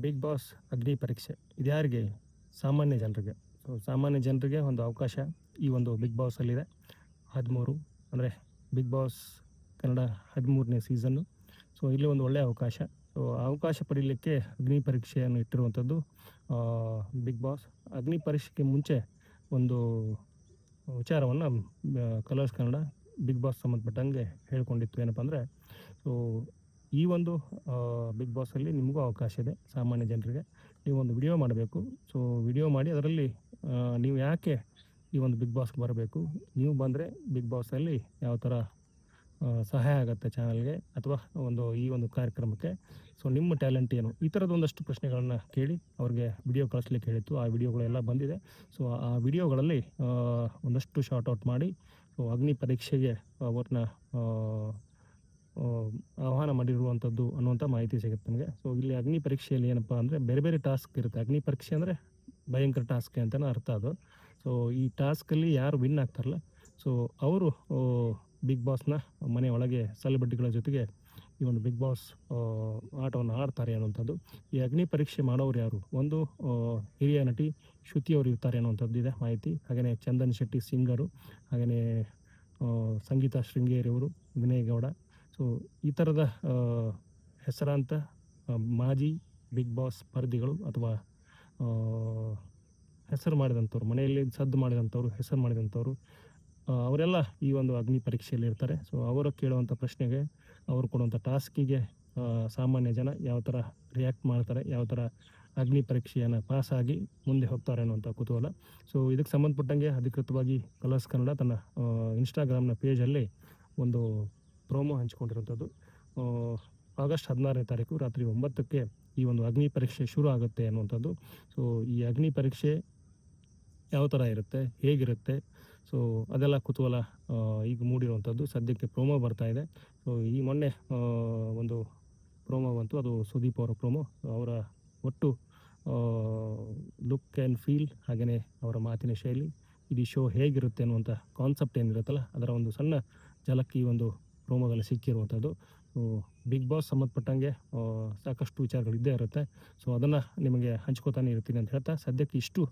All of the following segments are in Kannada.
ಬಿಗ್ ಬಾಸ್ ಅಗ್ನಿ ಪರೀಕ್ಷೆ ಇದು ಯಾರಿಗೆ? ಸಾಮಾನ್ಯ ಜನರಿಗೆ. ಸೊ ಸಾಮಾನ್ಯ ಜನರಿಗೆ ಒಂದು ಅವಕಾಶ ಈ ಒಂದು ಬಿಗ್ ಬಾಸಲ್ಲಿದೆ. 13 ಅಂದರೆ ಬಿಗ್ ಬಾಸ್ ಕನ್ನಡ 13ನೇ ಸೀಸನ್ನು. ಸೊ ಇಲ್ಲಿ ಒಂದು ಒಳ್ಳೆಯ ಅವಕಾಶ. ಸೊ ಅವಕಾಶ ಪಡೀಲಿಕ್ಕೆ ಅಗ್ನಿ ಪರೀಕ್ಷೆಯನ್ನು ಇಟ್ಟಿರುವಂಥದ್ದು ಬಿಗ್ ಬಾಸ್. ಅಗ್ನಿ ಪರೀಕ್ಷೆಗೆ ಮುಂಚೆ ಒಂದು ವಿಚಾರವನ್ನು ಕಲರ್ಸ್ ಕನ್ನಡ ಬಿಗ್ ಬಾಸ್ ಸಂಬಂಧಪಟ್ಟಂಗೆ ಹೇಳ್ಕೊಂಡಿತ್ತು. ಏನಪ್ಪ ಅಂದರೆ, ಸೊ ಈ ಒಂದು ಬಿಗ್ ಬಾಸಲ್ಲಿ ನಿಮಗೂ ಅವಕಾಶ ಇದೆ ಸಾಮಾನ್ಯ ಜನರಿಗೆ. ನೀವು ಒಂದು ವಿಡಿಯೋ ಮಾಡಬೇಕು. ಸೊ ವಿಡಿಯೋ ಮಾಡಿ ಅದರಲ್ಲಿ ನೀವು ಯಾಕೆ ಈ ಒಂದು ಬಿಗ್ ಬಾಸ್ಗೆ ಬರಬೇಕು, ನೀವು ಬಂದರೆ ಬಿಗ್ ಬಾಸಲ್ಲಿ ಯಾವ ಥರ ಸಹಾಯ ಆಗುತ್ತೆ ಚಾನಲ್ಗೆ ಅಥವಾ ಈ ಒಂದು ಕಾರ್ಯಕ್ರಮಕ್ಕೆ. ಸೊ ನಿಮ್ಮ ಟ್ಯಾಲೆಂಟ್ ಏನು, ಈ ಥರದ ಒಂದಷ್ಟು ಪ್ರಶ್ನೆಗಳನ್ನು ಕೇಳಿ ಅವ್ರಿಗೆ ವಿಡಿಯೋ ಕಳಿಸ್ಲಿಕ್ಕೆ ಹೇಳಿತ್ತು. ಆ ವಿಡಿಯೋಗಳೆಲ್ಲ ಬಂದಿದೆ. ಸೊ ಆ ವಿಡಿಯೋಗಳಲ್ಲಿ ಒಂದಷ್ಟು ಶಾರ್ಟ್ ಔಟ್ ಮಾಡಿ ಸೊ ಅಗ್ನಿ ಪರೀಕ್ಷೆಗೆ ಅವ್ರನ್ನ ಆಹ್ವಾನ ಮಾಡಿರುವಂಥದ್ದು ಅನ್ನುವಂಥ ಮಾಹಿತಿ ಸಿಗುತ್ತೆ ನಮಗೆ. ಸೊ ಇಲ್ಲಿ ಅಗ್ನಿ ಪರೀಕ್ಷೆಯಲ್ಲಿ ಏನಪ್ಪ ಅಂದರೆ ಬೇರೆ ಬೇರೆ ಟಾಸ್ಕ್ ಇರುತ್ತೆ. ಅಗ್ನಿ ಪರೀಕ್ಷೆ ಅಂದರೆ ಭಯಂಕರ ಟಾಸ್ಕ್ ಅಂತಲೇ ಅರ್ಥ ಅದು. ಸೊ ಈ ಟಾಸ್ಕಲ್ಲಿ ಯಾರು ವಿನ್ ಆಗ್ತಾರಲ್ಲ, ಸೊ ಅವರು ಬಿಗ್ ಬಾಸ್ನ ಮನೆ ಒಳಗೆ ಸೆಲೆಬ್ರಿಟಿಗಳ ಜೊತೆಗೆ ಈ ಒಂದು ಬಿಗ್ ಬಾಸ್ ಆಟವನ್ನು ಆಡ್ತಾರೆ ಅನ್ನುವಂಥದ್ದು. ಈ ಅಗ್ನಿ ಪರೀಕ್ಷೆ ಮಾಡೋರು ಯಾರು? ಒಂದು ಹಿರಿಯ ನಟಿ ಶ್ರುತಿ ಅವರು ಇರ್ತಾರೆ ಅನ್ನುವಂಥದ್ದು ಇದೆ ಮಾಹಿತಿ. ಹಾಗೆಯೇ ಚಂದನ್ ಶೆಟ್ಟಿ ಸಿಂಗರು, ಹಾಗೆಯೇ ಸಂಗೀತ ಶೃಂಗೇರಿ ಅವರು, ವಿನಯ್ ಗೌಡ. ಸೊ ಈ ಥರದ ಹೆಸರಾಂತ ಮಾಜಿ ಬಿಗ್ ಬಾಸ್ ಸ್ಪರ್ಧಿಗಳು ಅಥವಾ ಹೆಸರು ಮಾಡಿದಂಥವ್ರು, ಮನೆಯಲ್ಲಿ ಸದ್ದು ಮಾಡಿದಂಥವ್ರು, ಹೆಸರು ಮಾಡಿದಂಥವ್ರು, ಅವರೆಲ್ಲ ಈ ಒಂದು ಅಗ್ನಿ ಪರೀಕ್ಷೆಯಲ್ಲಿ ಇರ್ತಾರೆ. ಸೊ ಅವರು ಕೇಳುವಂಥ ಪ್ರಶ್ನೆಗೆ, ಅವರು ಕೊಡುವಂಥ ಟಾಸ್ಕಿಗೆ ಸಾಮಾನ್ಯ ಜನ ಯಾವ ಥರ ರಿಯಾಕ್ಟ್ ಮಾಡ್ತಾರೆ, ಯಾವ ಥರ ಅಗ್ನಿ ಪರೀಕ್ಷೆಯನ್ನು ಪಾಸಾಗಿ ಮುಂದೆ ಹೋಗ್ತಾರೆ ಅನ್ನುವಂಥ ಕುತೂಹಲ. ಸೊ ಇದಕ್ಕೆ ಸಂಬಂಧಪಟ್ಟಂಗೆ ಅಧಿಕೃತವಾಗಿ ಕಲರ್ಸ್ ಕನ್ನಡ ತನ್ನ ಇನ್ಸ್ಟಾಗ್ರಾಮ್ನ ಪೇಜಲ್ಲಿ ಒಂದು ಪ್ರೋಮೋ ಹಂಚಿಕೊಂಡಿರುವಂಥದ್ದು. ಆಗಸ್ಟ್ 16ನೇ ತಾರೀಕು ರಾತ್ರಿ 9ಕ್ಕೆ ಈ ಒಂದು ಅಗ್ನಿ ಪರೀಕ್ಷೆ ಶುರು ಆಗುತ್ತೆ ಅನ್ನುವಂಥದ್ದು. ಸೊ ಈ ಅಗ್ನಿ ಪರೀಕ್ಷೆ ಯಾವ ಥರ ಇರುತ್ತೆ, ಹೇಗಿರುತ್ತೆ, ಸೊ ಅದೆಲ್ಲ ಕುತೂಹಲ ಈಗ ಮೂಡಿರುವಂಥದ್ದು. ಸದ್ಯಕ್ಕೆ ಪ್ರೋಮೋ ಬರ್ತಾ ಇದೆ. ಸೊ ಈ ಮೊನ್ನೆ ಒಂದು ಪ್ರೋಮೋ ಬಂತು, ಅದು ಸುದೀಪ್ ಅವರ ಪ್ರೋಮೋ. ಅವರ ಒಟ್ಟು ಲುಕ್ ಆ್ಯಂಡ್ ಫೀಲ್, ಹಾಗೆಯೇ ಅವರ ಮಾತಿನ ಶೈಲಿ, ಇಡೀ ಶೋ ಹೇಗಿರುತ್ತೆ ಅನ್ನುವಂಥ ಕಾನ್ಸೆಪ್ಟ್ ಏನಿರುತ್ತಲ್ಲ, ಅದರ ಒಂದು ಸಣ್ಣ ಝಲಕ್ ಈ ಒಂದು ಪ್ರೋಮೋದಲ್ಲಿ ಸಿಕ್ಕಿರುವಂಥದ್ದು. ಬಿಗ್ ಬಾಸ್ ಸಂಬಂಧಪಟ್ಟಂಗೆ ಸಾಕಷ್ಟು ವಿಚಾರಗಳು ಇದ್ದೇ ಇರುತ್ತೆ. ಸೊ ಅದನ್ನು ನಿಮಗೆ ಹಂಚ್ಕೋತಾನೆ ಇರ್ತೀನಿ ಅಂತ ಹೇಳ್ತಾ, ಸದ್ಯಕ್ಕೆ ಇಷ್ಟು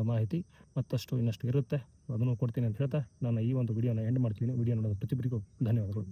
ಮಾಹಿತಿ. ಮತ್ತಷ್ಟು ಇನ್ನಷ್ಟು ಇರುತ್ತೆ, ಅದನ್ನು ಕೊಡ್ತೀನಿ ಅಂತ ಹೇಳ್ತಾ ನಾನು ಈ ಒಂದು ವಿಡಿಯೋನ ಎಂಡ್ ಮಾಡ್ತೀನಿ. ವಿಡಿಯೋ ನೋಡೋದು ಪ್ರತಿಯೊಬ್ಬರಿಗೂ ಧನ್ಯವಾದಗಳು.